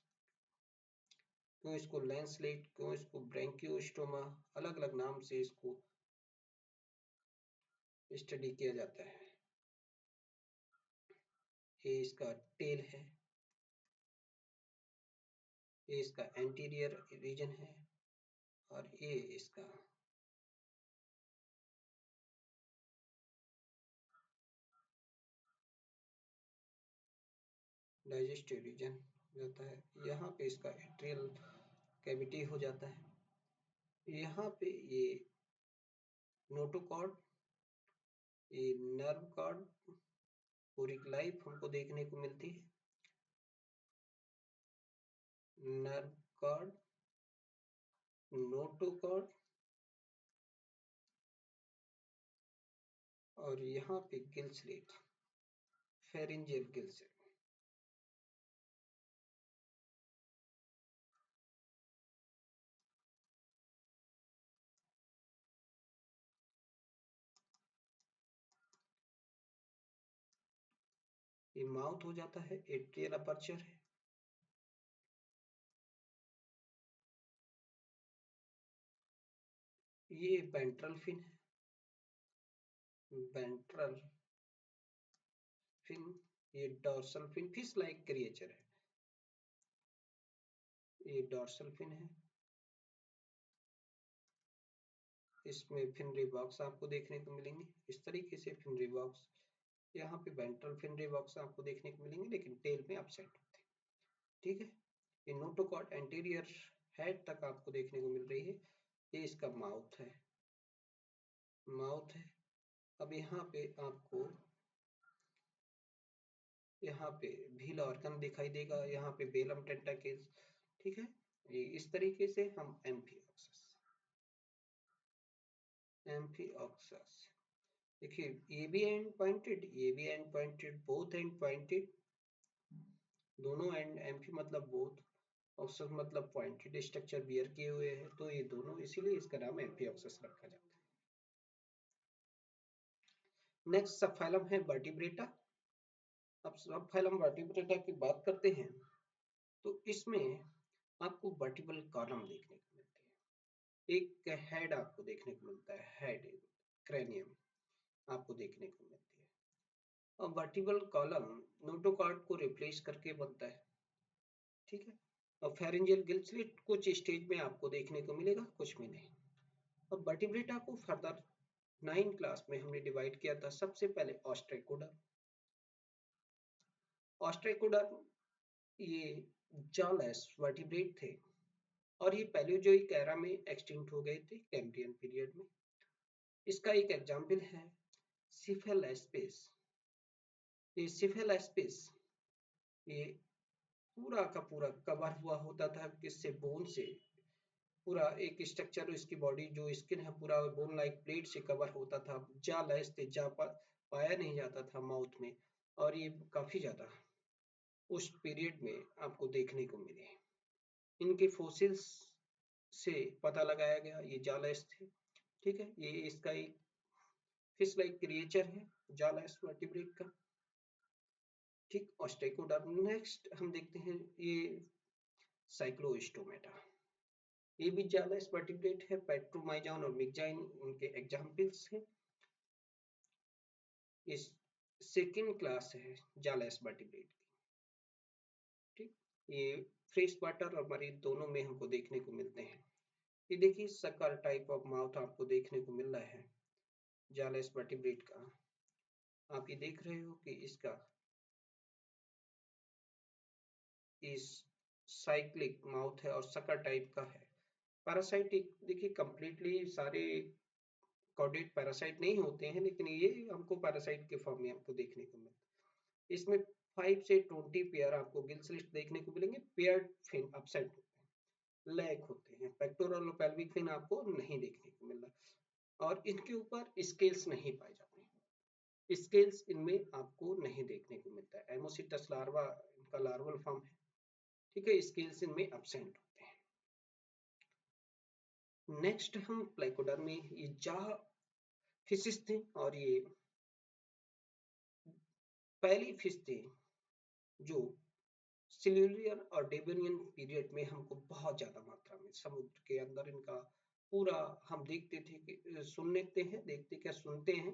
क्यों इसको लैंसलेट, क्यों इसको ब्रैंकियोस्टोमा, अलग अलग नाम से इसको स्टडी किया जाता है। ये इसका टेल है, ये इसका एंटीरियर रीजन है और ये इसका डाइजेस्टिव रीजन जाता है। यहाँ पे इसका एट्रियल कैविटी हो जाता है। यहाँ पे ये नोटोकॉर्ड, ये नर्व कॉर्ड, पूरी लाइफ हमको देखने को मिलती है। नर्व कॉर्ड, नोटोकॉर्ड और यहाँ पे gill slit, pharyngeal gill slit. ये माउथ हो जाता है, एट्रियल अपर्चर है। ये वेंट्रल फिन है, वेंट्रल ये dorsal fin fish like creature है, ये डॉर्सल फिन है। इसमें फिनरी बॉक्स आपको देखने को मिलेंगे इस तरीके से, फिनरी बॉक्स। यहाँ पे वेंट्रल फिनरी बॉक्स आपको देखने को मिलेंगे, लेकिन टेल में अपसेट होते हैं, ठीक है। ये नोटोकॉर्ड एंटीरियर हेड तक आपको देखने को मिल रही है। ये इसका माउथ है, माउथ है। अब यहाँ पे आपको यहाँ पे व्हील ऑर्गन दिखाई देगा, यहाँ पे बेलम टेंटाकल्स, ठीक है। ये इस तरीके से हम एम्फीऑक्सस देखिए, ये भी एंड पॉइंटेड, ये भी and pointed, both and pointed, दोनों एंड, एम्फी मतलब बोथ, ऑक्सस मतलब पॉइंटेड स्ट्रक्चर बियर किए हुए हैं, तो ये दोनों, इसीलिए इसका नाम एम्फीऑक्सस रखा जाता है। नेक्स्ट सब फाइलम है वर्टिब्रेटा। अब सब फाइलम वर्टिब्रेटा की बात करते हैं, तो इसमें आपको वर्टिबल कॉलम देखने को मिलती है, एक हेड आपको देखने को मिलता है, हेड क्रेनियम आपको देखने को मिलती है। अब वर्टिबल कॉलम नोटोकॉर्ड को रिप्लेस करके बनता है, ठीक है। अब फेरेंजियल गिल स्लिट कुछ स्टेज में आपको देखने को मिलेगा, कुछ में नहीं। अब वर्टिब्रेटा को फर्दर 9 क्लास में हमने डिवाइड किया था। सबसे पहले ऑस्ट्रेकोडा, ऑस्ट्रेकोडा ये जॉलेस वर्टिब्रेट थे, और ये पैलियोजोइक एरा में एक्सटिंक्ट हो गए थे, कैम्ब्रियन पीरियड में। इसका एक एग्जाम्पल है सिफेलेस्पिस। ये सिफेलेस्पिस ये पूरा का पूरा कवर हुआ होता था किससे, बोन से। पूरा एक स्ट्रक्चर, इसकी बॉडी जो स्किन है पूरा बोन लाइक प्लेट से कवर होता था, जा लेस थे, पाया नहीं जाता था माउथ में, और ये काफी ज्यादा उस पीरियड में आपको देखने को मिले। इनके फोसिल्स से पता लगाया गया ये जालस थे, ठीक है। ये इसका एक फिश लाइक क्रिएचर है, जालस वर्टिब्रेट का, ठीक। ऑस्ट्रेकोडर्म। नेक्स्ट हम देखते हैं ये साइक्लोस्टोमेटा, ये भी जालस वर्टिब्रेट है। पेट्रोमाइजॉन और मिगजाइन उनके एग्जाम्पल्स हैं। इस सेकेंड क्लास है जालस वर्टिब्रेट की, ठीक। ये फ्रेश वाटर और मरीन दोनों में हमको देखने को मिलते हैं। ये देखिए सकर टाइप ऑफ माउथ आपको देखने को मिल रहा है जालस वर्टिब्रेट का। आप ये देख रहे हो कि इसका इस साइक्लिक माउथ है और सकर टाइप का है। पैरासाइटिक देखिए, कंप्लीटली सारे कॉर्डेट पैरासाइट नहीं होते हैं, लेकिन ये हमको पैरासाइट के फॉर्म में आपको देखने को मिलता है। इसमें 5 से 20 पेयर आपको गिल स्लिट देखने को मिलेंगे। पेयर्ड फिन अपसेट होते हैं, लैक होते हैं। पेक्टोरल और पेल्विक फिन आपको नहीं देखने को मिल रहा, और इनके ऊपर स्केल्स नहीं पाए जाते हैं। स्केल्स इनमें आपको नहीं देखने को मिलता है। एमोसिटस लार्वा इनका लार्वल फॉर्म है, ठीक है। स्केल्स इनमें एब्सेंट होते हैं। नेक्स्ट हम प्लाइकोडर्म में ये जा फिशिस थे, और ये पहली फिश थे जो सिल्यूरियन और डेबियन पीरियड में हमको बहुत ज्यादा मात्रा में समुद्र के अंदर इनका पूरा हम देखते थे कि सुनते हैं, देखते क्या सुनते हैं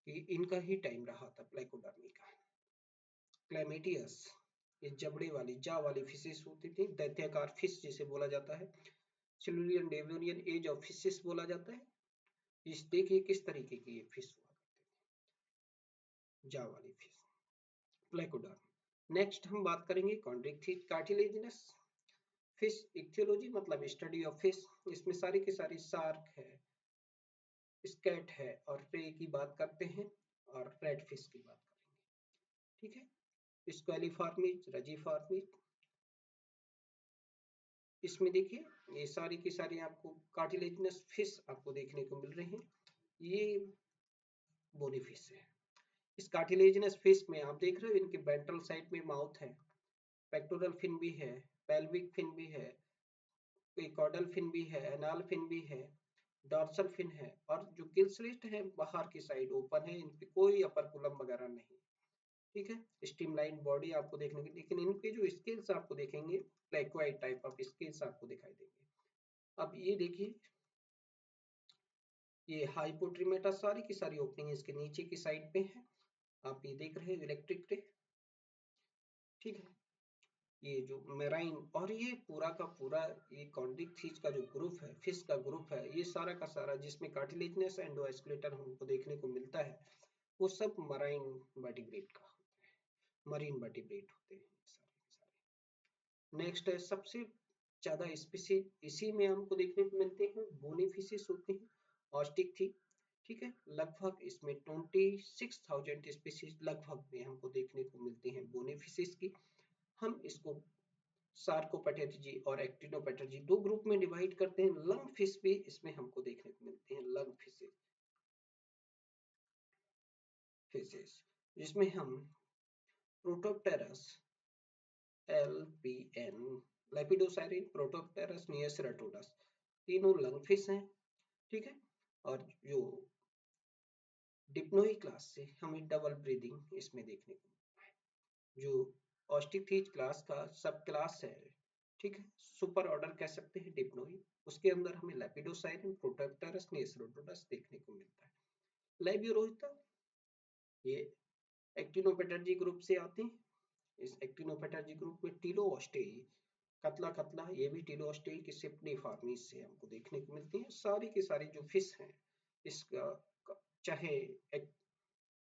कि इनका ही टाइम रहा था प्लाइकोडर्मी का। क्लैमेटियस ये जबड़े वाली जा वाली फिशेस होती थी, दैत्याकार फिश जिसे बोला जाता है। Silurian Devonian age of fishes बोला जाता है। इस देखिए किस तरीके की ये फिश हुआ करती थी, जा वाली फिश, प्लाइकोडर्म। नेक्स्ट हम बात करेंगे कॉन्ड्रिक्थिड कार्टिलेजिनस फिश। इक्थियोलॉजी मतलब स्टडी ऑफ फिश। इसमें सारी की सारी शार्क है, स्कैट है, और प्रे की बात करते हैं, और रेड फिश की बात करेंगे, ठीक है। स्क्वेलिफॉर्मिज, रजीफॉर्मिज, इसमें देखिए ये सारी की सारी आपको कार्टिलेजिनस फिश आपको देखने को मिल रहे हैं। ये बोनी फिश है। इस कार्टिलेजिनस फिश में आप देख रहे हो इनके वेंट्रल साइड में माउथ है, पेक्टोरल फिन भी है, पेल्विक फिन भी है, कॉर्डल फिन भी है, एनाल फिन भी है, डॉर्सल फिन है, और जो गिल स्लिट है बाहर की साइड ओपन है, इन पे कोई अपरकुलम वगैरह नहीं, ठीक है। स्ट्रीमलाइन बॉडी आपको देखने को, लेकिन इनके जो स्केल्स आपको देखेंगे प्लेकोइड टाइप ऑफ स्केल्स आपको दिखाई देंगे। अब ये देखिए ये हाइपोट्रिमेटा, सारी की सारी ओपनिंग इसके नीचे की साइड पे है। आप ये देख रहे हैं इलेक्ट्रिक रे, ठीक है। ये जो मेराइन और ये पूरा का पूरा ये कॉर्निथिस का जो ग्रुप है, फिश का ग्रुप है, ये सारा का सारा जिसमें कार्टिलेजिनस एंडोस्केलेटन हमको देखने को मिलता है, वो सब मराइन वर्टिब्रेट का होता है, मरीन वर्टिब्रेट होते हैं सारे। नेक्स्ट है सबसे ज्यादा स्पीसीज इसी में हमको देखने को मिलते हैं, बोनी फिशेस होते हैं, ऑस्टिक थी, ठीक है। लगभग इसमें 26,000 स्पीसीज लगभग में हमको देखने को मिलती हैं बोनी फिशेस की। हम इसको सार्कोपेटेर्जी और एक्टिनोपेटेर्जी दो ग्रुप में डिवाइड करते हैं। लंग फिश भी इसमें हमको देखने को मिलते हैं, लंग फिशेस जिसमें हम प्रोटोप्टेरस LPN, लेपिडोसाइरिन, प्रोटोप्टेरस, नियसरेटोडस, तीनों लंग फिश हैं, ठीक है। और जो डिप्नोई क्लास से हमें डबल ब्रीदिंग इसमें देखने को, जो ऑस्टिकथीज क्लास का सब क्लास है, ठीक है, सुपर ऑर्डर कह सकते हैं डिप्नोई, उसके अंदर हमें लेपिडोसाइरिन, प्रोटोप्टेरस, नियसरेटोडस देखने को मिलता है। लेबियोरोहिता ये एक्टिनोपेटर्जी ग्रुप से आते हैं। इस एक्टिनोपेटर्जी ग्रुप में टीलोऑस्टेई, कतला कतला, ये भी टीलोऑस्टेई की सिप्नीफॉर्मिस से हमको देखने को मिलती है। सारी की सारी जो फिश हैं इसका चाहे एक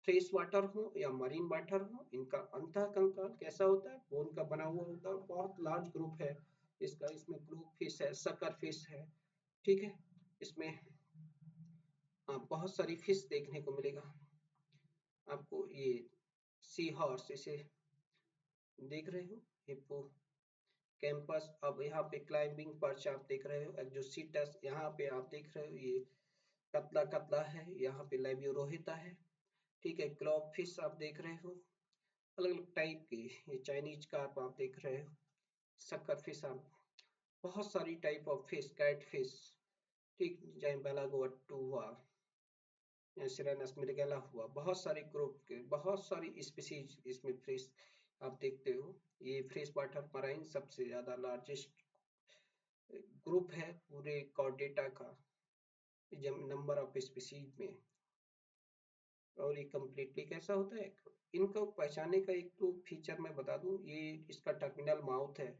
फ्रेश वाटर हो या मरीन वाटर हो, इनका अंतः कंकाल कैसा होता है, बोन का बना हुआ होता है, बहुत लार्ज ग्रुप है इसका। इसमें ब्लू फिश है, सकर फिश है, ठीक है। इसमें बहुत सारी फिश देखने को मिलेगा आपको। ये सी हॉर्स इसे देख रहे हो, हिप्पो कैंपस, अब यहाँ पे क्लाइंबिंग पर्च आप देख रहे हो, एक्जोसीटस यहाँ पे आप देख रहे हो, ये कतला कतला है, यहाँ पे लेबियोरोहिता है, ठीक है। क्लॉक फिश आप देख रहे हो, अलग अलग टाइप की, ये चाइनीज कार्प आप देख रहे हो, शक्कर फिश आप, बहुत सारी type of fish, catfish, ठीक, चाहे बेलागोट्टू हुआ, सिरेनस मिर्गेला हुआ, बहुत सारे ग्रुप के बहुत सारी स्पीसीज इसमें फिश आप देखते हो। ये फ्रेश वाटर मराइन सबसे ज्यादा लार्जेस्ट ग्रुप है पूरे कॉर्डेटा का नंबर ऑफ स्पीसीज में। और ये कम्प्लीटली कैसा होता है, इनको पहचानने का एक तो फीचर मैं बता दूं, ये इसका टर्मिनल माउथ है,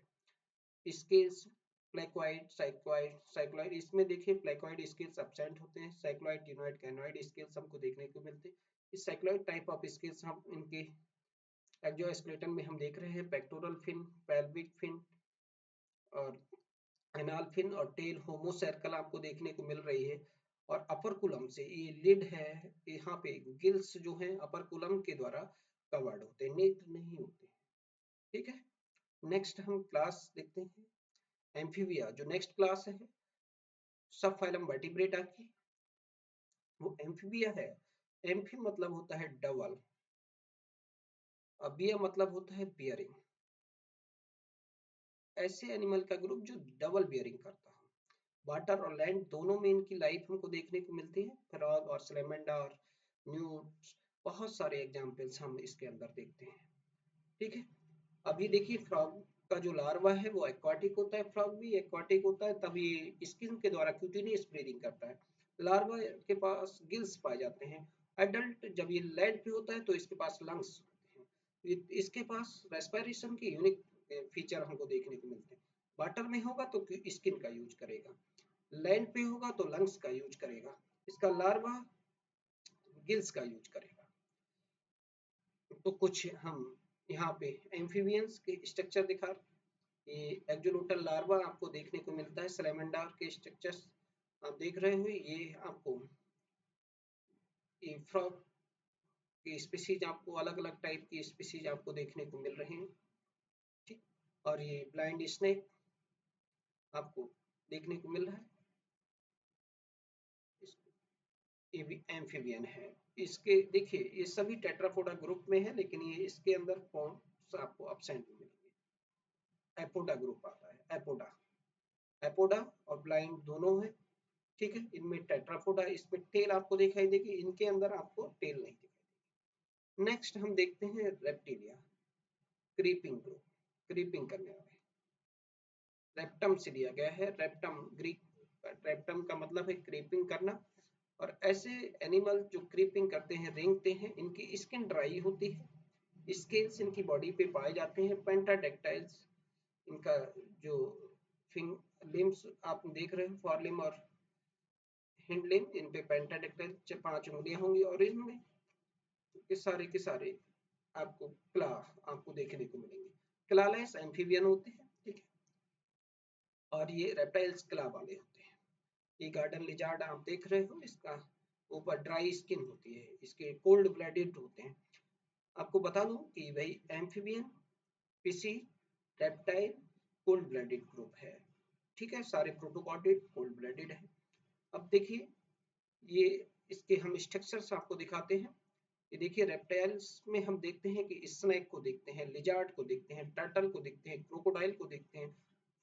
स्केल्स प्लेकोइड, साइक्लोइड, साइक्लोइड इसमें देखिए प्लेकोइड स्केल्स एब्सेंट होते हैं, साइक्लोइड, डिनोइड, कैनोइड स्केल्स हमको देखने को मिलते हैं। इस साइक्लोइड टाइप ऑफ स्केल्स हम इनके एक्सोस्केलेटन में हम देख रहे हैं, पेक्टोरल फिन, पेल्विक फिन और एनाल फिन और टेल होमोसर्कल आपको देखने को मिल रही है। और अपरकुलम से ये लिड है, यहाँ पे गिल्स जो हैं अपरकुलम के द्वारा कवर्ड होते हैं, नेत्र नहीं होते, ठीक है। नेक्स्ट हम क्लास देखते हैं एम्फीबिया, जो नेक्स्ट क्लास है सब फाइलम वर्टिब्रेटा की, वो एम्फीबिया है। एम्फी मतलब होता है डबल, बिया मतलब होता है बियरिंग, ऐसे एनिमल का ग्रुप जो डबल बियरिंग करता है। वाटर और लैंड दोनों में इनकी लाइफ हमको देखने को मिलती है। फ्रॉग और सैलेमेंडर, न्यूट्स, बहुत सारे एग्जांपल्स हम इसके अंदर देखते हैं, ठीक है। अभी देखिए फ्रॉग का जो लार्वा है वो एक्वाटिक होता है, फ्रॉग भी एक्वाटिक होता है, तभी स्किन के द्वारा क्यूटिनियस ब्रीदिंग करता है। लार्वा के पास गिल्स पाए जाते हैं। एडल्ट जब ये लैंड पे होता है तो इसके पास लंग्स होते हैं, इसके पास रेस्पिरेशन के यूनिक फीचर हमको देखने को मिलते हैं। वाटर में होगा तो स्किन का यूज करेगा, लैंड पे होगा तो लंग्स का यूज करेगा, इसका लार्वा गिल्स का यूज करेगा। तो कुछ हम यहाँ पे एम्फीबियंस के स्ट्रक्चर दिखा, ये एक्जोलोटल लार्वा आपको देखने को मिलता है, सैलेमेंडर के स्ट्रक्चर्स आप देख रहे हो, ये आपको ये फ्रॉग की स्पीसीज आपको अलग अलग टाइप की स्पीसीज आपको देखने को मिल रहे हैं, ठीक। और ये ब्लाइंड स्नेक आपको देखने को मिल रहा है, ये भी एम्फीबियन है। इसके देखिए ये सभी टेट्रापोडा ग्रुप में है, लेकिन ये इसके अंदर फॉर्म आपको एब्सेंट मिलेंगे। एपोडा ग्रुप आता है, एपोडा, एपोडा और ब्लाइंड दोनों है, ठीक है। इनमें टेट्रापोडा, इसमें टेल आपको दिखाई देगी, इनके अंदर आपको टेल नहीं दिखाई। नेक्स्ट हम देखते हैं रेप्टिलिया, क्रीपिंग ग्रुप, क्रीपिंग करने वाले, रेप्टम से लिया गया है। रेप्टम ग्रीक, रेप्टम का मतलब है क्रीपिंग करना। और ऐसे एनिमल जो क्रीपिंग करते हैं, रेंगते हैं, इनकी स्किन ड्राई होती है, स्केल्स इनकी बॉडी पे पाए जाते हैं। पेंटाडेक्टाइल्स इनका जो फिंग लिम्स आप देख रहे हैं, फॉर लिम और हिंड लिम, इन पे पेंटाडेक्टाइल 5 उंगलियां होंगी, और इनमें के सारे आपको क्ला आपको देखने को मिलेंगे। क्लालेस एम्फीबियन होते हैं, ठीक है, और ये रेप्टाइल्स क्ला वाले होते हैं। ये गार्डन लिजार्ड आप देख रहे हो, इसका ऊपर ड्राई स्किन होती है, इसके कोल्ड ब्लडेड होते हैं। आपको बता दूं कि भाई amphibian, PC, reptile cold blooded group है, ठीक है, सारे प्रोटोकॉर्डेड कोल्ड ब्लडेड है। अब देखिए ये इसके हम स्ट्रक्चर्स आपको दिखाते हैं। ये देखिए रेप्टाइल्स में हम देखते हैं कि स्नेक को देखते हैं, लिजार्ड को देखते हैं, टर्टल को देखते हैं, क्रोकोडाइल को देखते हैं,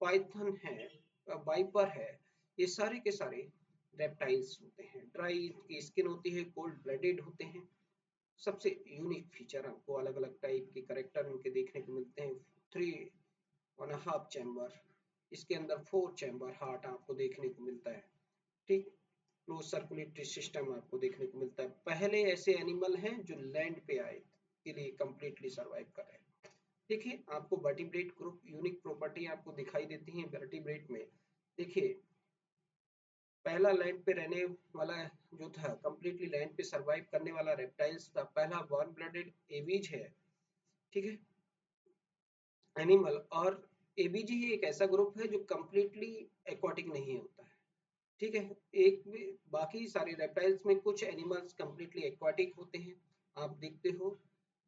पाइथन है, वाइपर है, ये सारे के सारे रेप्टाइल्स होते हैं। ड्राई की स्किन होती है, कोल्ड ब्लडेड होते हैं। सबसे यूनिक फीचर आपको अलग अलग टाइप के करेक्टर इनके देखने को मिलते हैं। 3.5 चैम्बर, इसके अंदर 4 चैम्बर हार्ट आपको देखने को मिलता है, ठीक। क्लोज सर्कुलेटरी सिस्टम आपको देखने को मिलता है। पहले ऐसे एनिमल हैं जो लैंड पे आए के लिए कंप्लीटली सरवाइव कर रहे हैं। देखिए आपको वर्टिब्रेट ग्रुप यूनिक प्रॉपर्टी आपको दिखाई देती है वर्टिब्रेट में। देखिए पहला लैंड पे रहने वाला जो था, कंप्लीटली लैंड पे सरवाइव करने वाला रेप्टाइल्स था, पहला वार्म ब्लडेड एवीज है, ठीक है, एनिमल। और एबीजी ही एक ऐसा ग्रुप है जो कंप्लीटली एक्वाटिक नहीं होता है, ठीक है। एक भी बाकी सारे रेप्टाइल्स में कुछ एनिमल्स कंप्लीटली एक्वाटिक होते हैं, आप देखते हो,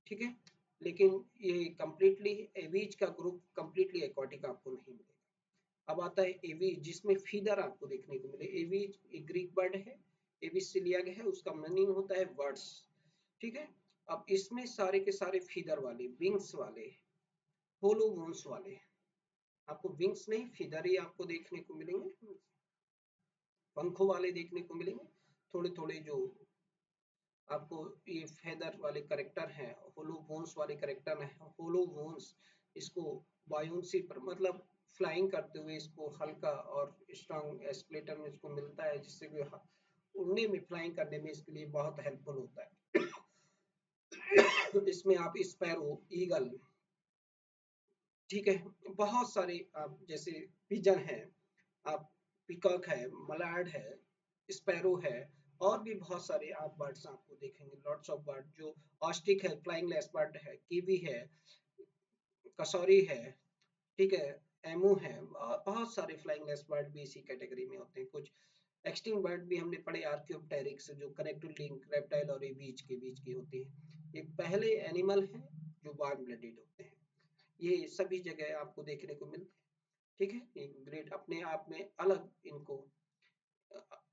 ठीक है, लेकिन ये कंप्लीटली एवीज का ग्रुप कंप्लीटली एक्वाटिक आपको नहीं मिलेगा। अब आता है एवीज, जिसमें फीदर आपको देखने को मिले। एवीज एक ग्रीक वर्ड है, एविस से लिया गया है, उसका मीनिंग होता है वर्ड्स, ठीक है। अब इसमें सारे के सारे फीदर वाले, विंग्स वाले, होलो बोन्स वाले, आपको विंग्स नहीं फीदर ही आपको देखने को मिलेंगे, पंखों वाले देखने को मिलेंगे। थोड़े थोड़े जो आपको ये फेदर वाले करेक्टर हैं, होलो बोन्स वाले करेक्टर हैं। होलो बोन्स इसको बायोन्सी पर मतलब फ्लाइंग करते हुए इसको हल्का और स्ट्रांग एस्केलेटर में इसको मिलता है, जिससे कि उड़ने में, फ्लाइंग करने में इसके लिए बहुत हेल्पफुल होता है। इसमें आप स्पैरो, ईगल, ठीक है, बहुत सारे आप जैसे पिजन है, आप पिकॉक है, मलार्ड है, स्पैरो है, और भी बहुत सारे आप बर्ड्स आपको देखेंगे, लॉट्स ऑफ बर्ड जो ऑस्टिक है, फ्लाइंग लेस बर्ड है, कीवी है, कसौरी है, ठीक है, एमू है, बहुत सारे फ्लाइंग लेस बर्ड भी इसी कैटेगरी में होते हैं। कुछ एक्सटिंग बर्ड भी हमने पढ़े, आर्कियोप्टेरिक्स, जो कनेक्टिव लिंक रेप्टाइल और बीच की होती है। ये पहले एनिमल हैं जो वार्म ब्लडेड होते हैं। ये सभी जगह आपको देखने को मिलते हैं, ठीक है। एक ग्रेड अपने आप में अलग इनको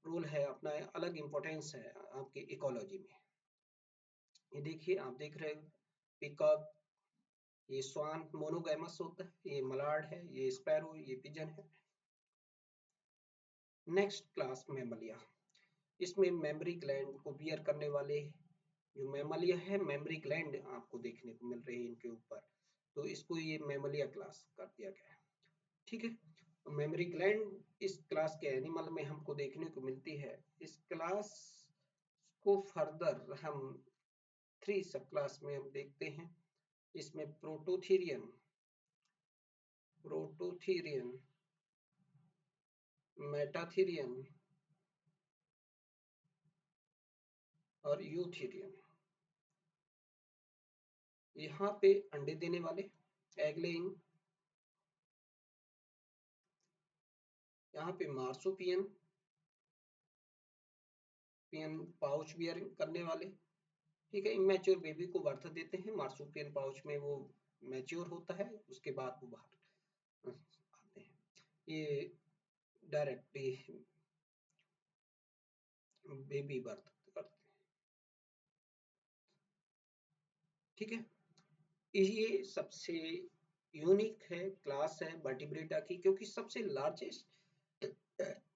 रोल है, अपना अलग इम्पोर्टेंस है आपकी इकोलॉजी में। ये देखिए आप देख रहे हो पिकॉक, ये स्वान मोनोगैमस होता है, ये मलार्ड है, ये स्पैरो, ये पिजन है। नेक्स्ट क्लास मैमलिया, इसमें मेमरी ग्लैंड को बियर करने वाले जो मैमलिया है, मेमरी ग्लैंड आपको देखने को मिल रही है इनके ऊपर, तो इसको ये मैमलिया क्लास कर दिया गया है, ठीक है। मेमरी ग्लैंड इस क्लास के एनिमल में हमको देखने को मिलती है। इस क्लास को फर्दर हम 3 सब क्लास में हम देखते हैं। इसमें प्रोटोथीरियन, प्रोटोथीरियन, मेटाथीरियन और यूथीरियन, यहाँ पे अंडे देने वाले, एग लेइंग, यहाँ पे मार्सुपियन, पियन पाउच बियर करने वाले, ठीक है। इमेच्योर बेबी को बर्थ देते हैं, मार्सुपियन पाउच में वो मैच्योर होता है, उसके बाद वो बाहर आते हैं। ये डायरेक्टली बेबी बर्थ करते हैं, ठीक है। ये सबसे यूनिक है क्लास है वर्टिब्रेटा की, क्योंकि सबसे लार्जेस्ट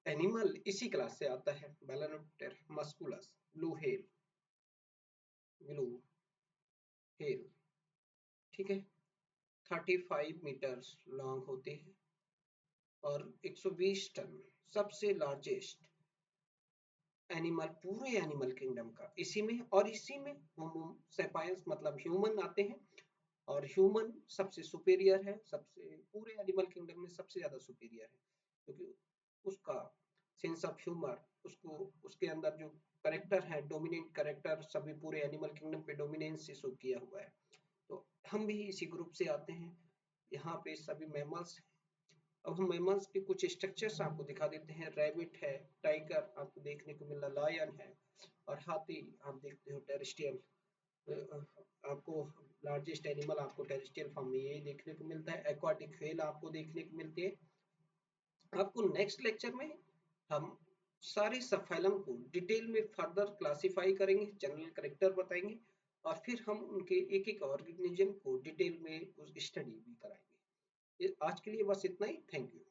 एनिमल इसी क्लास से आता है, Balaenoptera musculus, blue whale, blue whale, ठीक है। 35 मीटर्स लॉन्ग होते हैं और 120 टन, सबसे लार्जेस्ट एनिमल, पूरे एनिमल किंगडम का इसी में, और इसी में होमो सेपियंस मतलब ह्यूमन आते हैं। और ह्यूमन सबसे सुपीरियर है, सबसे पूरे एनिमल किंगडम में सबसे ज्यादा सुपीरियर है, क्योंकि उसका सेंस ऑफ ह्यूमर, उसको उसके अंदर जो करेक्टर है, डोमिनेंट करेक्टर सभी पूरे एनिमल किंगडम पे डोमिनेंस शो किया हुआ है। तो हम भी इसी ग्रुप से आते हैं। यहाँ पे सभी मैमल्स। अब हम मैमल्स के कुछ स्ट्रक्चर्स आपको दिखा देते हैं। रैबिट है, टाइगर आपको देखने को मिल रहा, लायन है, और हाथी आप देखते हो टेरेस्ट्रियल। आपको लार्जेस्ट एनिमल आपको टेरेस्ट्रियल फॉर्म में यही देखने को मिलता है। एक्वाटिक व्हेल आपको देखने को मिलती है। आपको नेक्स्ट लेक्चर में हम सारे सब फाइलम को डिटेल में फर्दर क्लासिफाई करेंगे, जनरल करेक्टर बताएंगे, और फिर हम उनके एक एक ऑर्गेनिज्म को डिटेल में स्टडी भी कराएंगे। आज के लिए बस इतना ही। Thank you.